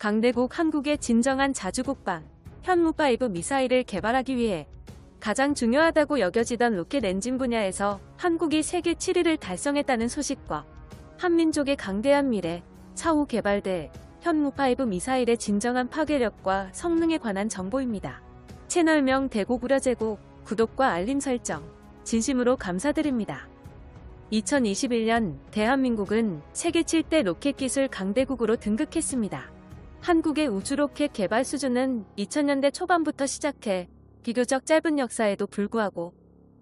강대국 한국의 진정한 자주국방, 현무5 미사일을 개발하기 위해 가장 중요하다고 여겨지던 로켓 엔진 분야에서 한국이 세계 7위를 달성했다는 소식과 한민족의 강대한 미래, 차후 개발될 현무5 미사일의 진정한 파괴력과 성능에 관한 정보입니다. 채널명 대고구려제국, 구독과 알림 설정, 진심으로 감사드립니다. 2021년 대한민국은 세계 7대 로켓 기술 강대국으로 등극했습니다. 한국의 우주로켓 개발 수준은 2000년대 초반부터 시작해 비교적 짧은 역사에도 불구하고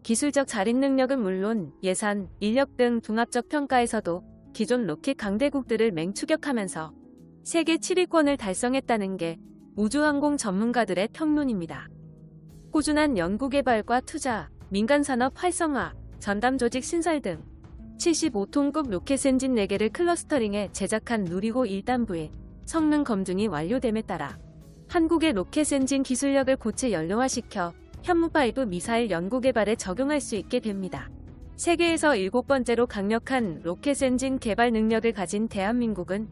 기술적 자립 능력은 물론 예산, 인력 등 종합적 평가에서도 기존 로켓 강대국들을 맹추격하면서 세계 7위권을 달성했다는 게 우주항공 전문가들의 평론입니다. 꾸준한 연구개발과 투자, 민간산업 활성화, 전담 조직 신설 등 75톤급 로켓 엔진 4개를 클러스터링해 제작한 누리호 1단부의 성능 검증이 완료됨에 따라 한국의 로켓 엔진 기술력을 고체 연료화시켜 현무5 미사일 연구개발에 적용할 수 있게 됩니다. 세계에서 7번째로 강력한 로켓 엔진 개발 능력을 가진 대한민국은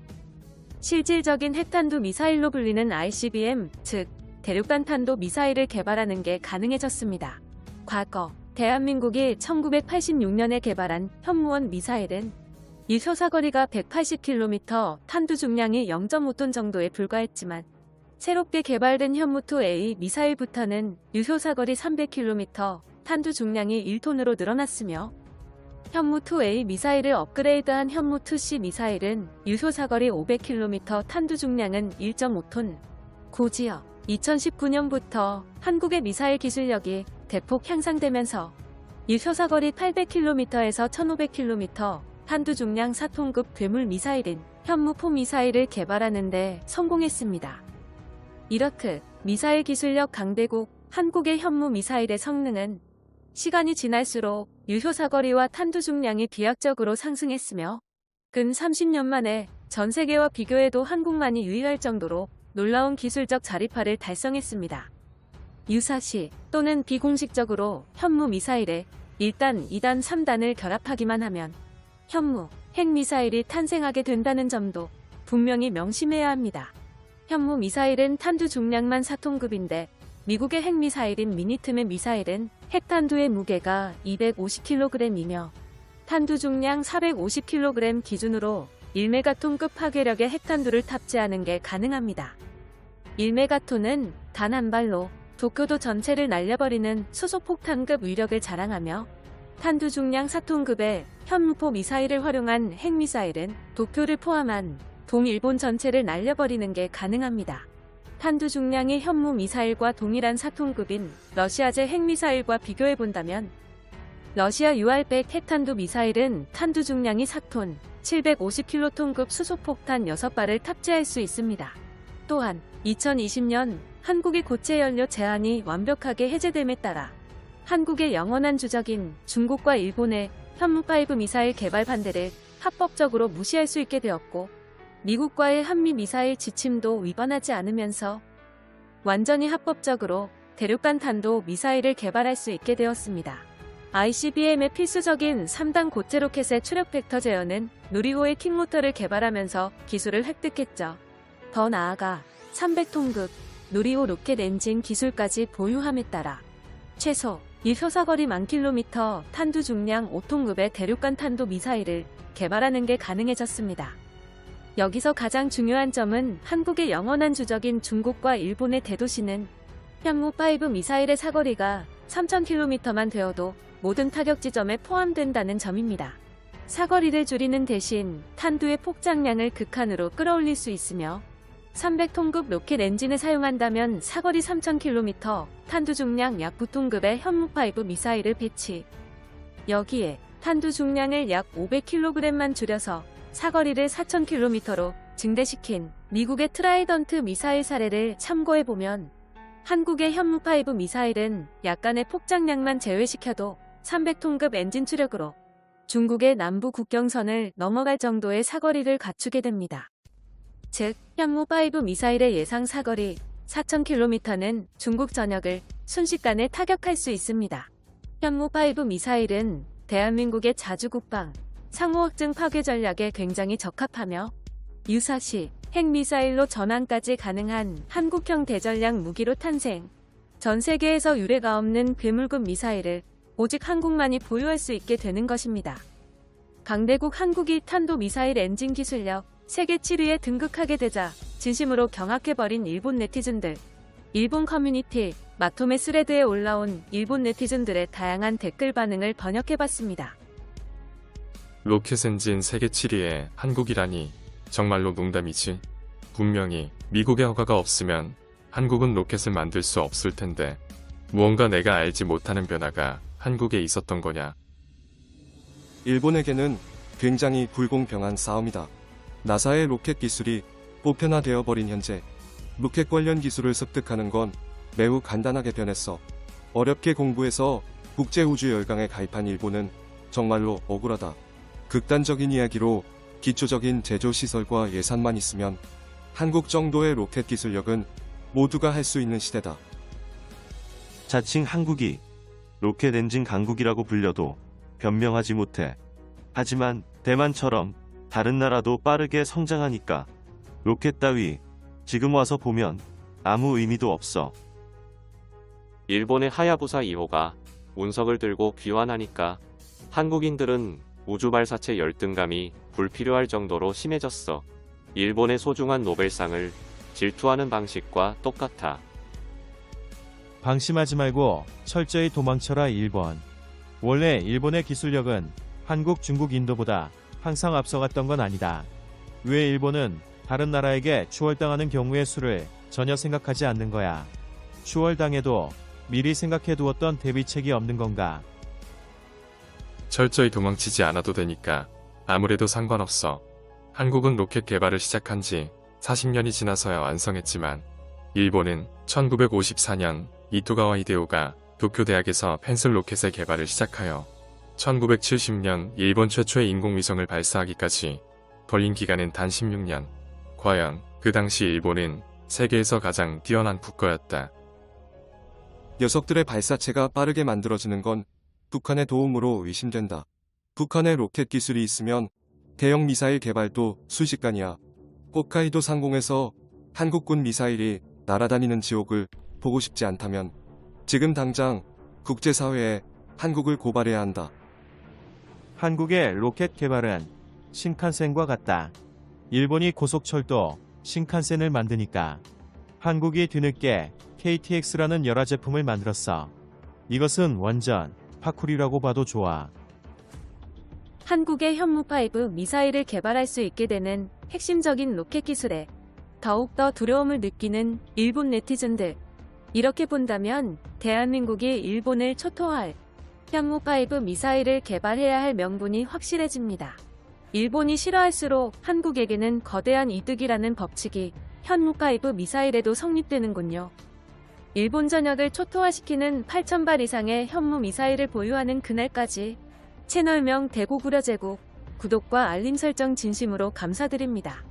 실질적인 핵탄두 미사일로 불리는 ICBM, 즉 대륙간 탄도 미사일을 개발하는 게 가능해졌습니다. 과거 대한민국이 1986년에 개발한 현무1 미사일은 유효사거리가 180km, 탄두 중량이 0.5톤 정도에 불과했지만 새롭게 개발된 현무2A 미사일부터는 유효사거리 300km, 탄두 중량이 1톤으로 늘어났으며 현무2A 미사일을 업그레이드한 현무2C 미사일은 유효사거리 500km, 탄두 중량은 1.5톤. 곧이어 2019년부터 한국의 미사일 기술력이 대폭 향상되면서 유효사거리 800km에서 1500km, 탄두 중량 4톤급 괴물 미사일인 현무4 미사일을 개발하는 데 성공했습니다. 이렇듯 미사일 기술력 강대국 한국의 현무 미사일의 성능은 시간이 지날수록 유효사거리와 탄두 중량이 비약적으로 상승했으며 근 30년 만에 전 세계와 비교해도 한국만이 유의할 정도로 놀라운 기술적 자립화를 달성했습니다. 유사시 또는 비공식적으로 현무 미사일에 1단, 2단, 3단을 결합하기만 하면 현무, 핵미사일이 탄생하게 된다는 점도 분명히 명심해야 합니다. 현무 미사일은 탄두 중량만 4톤급인데 미국의 핵미사일인 미니트맨 미사일은 핵탄두의 무게가 250kg이며 탄두 중량 450kg 기준으로 1메가톤급 파괴력의 핵탄두를 탑재하는 게 가능합니다. 1메가톤은 단 한 발로 도쿄도 전체를 날려버리는 수소폭탄급 위력을 자랑하며 탄두 중량 4톤급의 현무4 미사일을 활용한 핵미사일은 도쿄를 포함한 동일본 전체를 날려버리는 게 가능합니다. 탄두 중량이 현무 미사일과 동일한 4톤급인 러시아제 핵미사일과 비교해본다면 러시아 UR100 핵탄두 미사일은 탄두 중량이 4톤, 750킬로톤급 수소폭탄 6발을 탑재할 수 있습니다. 또한 2020년 한국의 고체 연료 제한이 완벽하게 해제됨에 따라 한국의 영원한 주적인 중국과 일본의 현무5 미사일 개발 반대를 합법적으로 무시할 수 있게 되었고 미국과의 한미 미사일 지침도 위반하지 않으면서 완전히 합법적으로 대륙간 탄도 미사일을 개발할 수 있게 되었습니다. ICBM의 필수적인 3단 고체 로켓의 추력 벡터 제어는 누리호의 킥모터를 개발하면서 기술을 획득했죠. 더 나아가 300톤급 누리호 로켓 엔진 기술까지 보유함에 따라 최소 유효사거리 1000km, 탄두 중량 5톤급의 대륙간 탄도 미사일을 개발하는 게 가능해졌습니다. 여기서 가장 중요한 점은 한국의 영원한 주적인 중국과 일본의 대도시는 현무5 미사일의 사거리가 3000km만 되어도 모든 타격 지점에 포함된다는 점입니다. 사거리를 줄이는 대신 탄두의 폭장량을 극한으로 끌어올릴 수 있으며 300톤급 로켓 엔진을 사용한다면 사거리 3000km, 탄두 중량 약 9톤급의 현무5 미사일을 배치. 여기에 탄두 중량을 약 500kg만 줄여서 사거리를 4000km로 증대시킨 미국의 트라이던트 미사일 사례를 참고해보면 한국의 현무5 미사일은 약간의 폭장량만 제외시켜도 300톤급 엔진 추력으로 중국의 남부 국경선을 넘어갈 정도의 사거리를 갖추게 됩니다. 즉, 현무5 미사일의 예상 사거리 4000km는 중국 전역을 순식간에 타격할 수 있습니다. 현무5 미사일은 대한민국의 자주국방, 상호확증 파괴 전략에 굉장히 적합하며 유사시 핵미사일로 전환까지 가능한 한국형 대전략 무기로 탄생. 전 세계에서 유례가 없는 괴물급 미사일을 오직 한국만이 보유할 수 있게 되는 것입니다. 강대국 한국이 탄도미사일 엔진 기술력 세계 7위에 등극하게 되자 진심으로 경악해버린 일본 네티즌들. 일본 커뮤니티 마토메 스레드에 올라온 일본 네티즌들의 다양한 댓글 반응을 번역해봤습니다. 로켓 엔진 세계 7위에 한국이라니 정말로 농담이지. 분명히 미국의 허가가 없으면 한국은 로켓을 만들 수 없을 텐데 무언가 내가 알지 못하는 변화가 한국에 있었던 거냐. 일본에게는 굉장히 불공평한 싸움이다. 나사의 로켓 기술이 보편화되어 버린 현재 로켓 관련 기술을 습득하는 건 매우 간단하게 변했어. 어렵게 공부해서 국제우주열강에 가입한 일본은 정말로 억울하다. 극단적인 이야기로 기초적인 제조시설과 예산만 있으면 한국 정도의 로켓 기술력은 모두가 할 수 있는 시대다. 자칭 한국이 로켓 엔진 강국이라고 불려도 변명하지 못해. 하지만 대만처럼 다른 나라도 빠르게 성장하니까 로켓 따위 지금 와서 보면 아무 의미도 없어. 일본의 하야부사 2호가 운석을 들고 귀환하니까 한국인들은 우주발사체 열등감이 불필요할 정도로 심해졌어. 일본의 소중한 노벨상을 질투하는 방식과 똑같아. 방심하지 말고 철저히 도망쳐라 일본. 원래 일본의 기술력은 한국, 중국, 인도보다 항상 앞서갔던 건 아니다. 왜 일본은 다른 나라에게 추월당하는 경우의 수를 전혀 생각하지 않는 거야. 추월당해도 미리 생각해두었던 대비책이 없는 건가? 철저히 도망치지 않아도 되니까 아무래도 상관없어. 한국은 로켓 개발을 시작한 지 40년이 지나서야 완성했지만 일본은 1954년 이토가와 히데오가 도쿄대학에서 펜슬 로켓의 개발을 시작하여 1970년 일본 최초의 인공위성을 발사하기까지 걸린 기간은 단 16년. 과연 그 당시 일본은 세계에서 가장 뛰어난 국가였다. 녀석들의 발사체가 빠르게 만들어지는 건 북한의 도움으로 의심된다. 북한의 로켓 기술이 있으면 대형 미사일 개발도 순식간이야. 홋카이도 상공에서 한국군 미사일이 날아다니는 지옥을 보고 싶지 않다면 지금 당장 국제사회에 한국을 고발해야 한다. 한국의 로켓 개발은 신칸센과 같다. 일본이 고속철도 신칸센을 만드니까 한국이 뒤늦게 KTX라는 열화 제품을 만들었어. 이것은 완전 파쿠리라고 봐도 좋아. 한국의 현무5 미사일을 개발할 수 있게 되는 핵심적인 로켓 기술에 더욱더 두려움을 느끼는 일본 네티즌들. 이렇게 본다면 대한민국이 일본을 초토화할 현무5 미사일을 개발해야 할 명분이 확실해집니다. 일본이 싫어할수록 한국에게는 거대한 이득이라는 법칙이 현무5 미사일에도 성립되는군요. 일본 전역을 초토화시키는 8,000발 이상의 현무 미사일을 보유하는 그날까지 채널명 대고구려제국 구독과 알림 설정 진심으로 감사드립니다.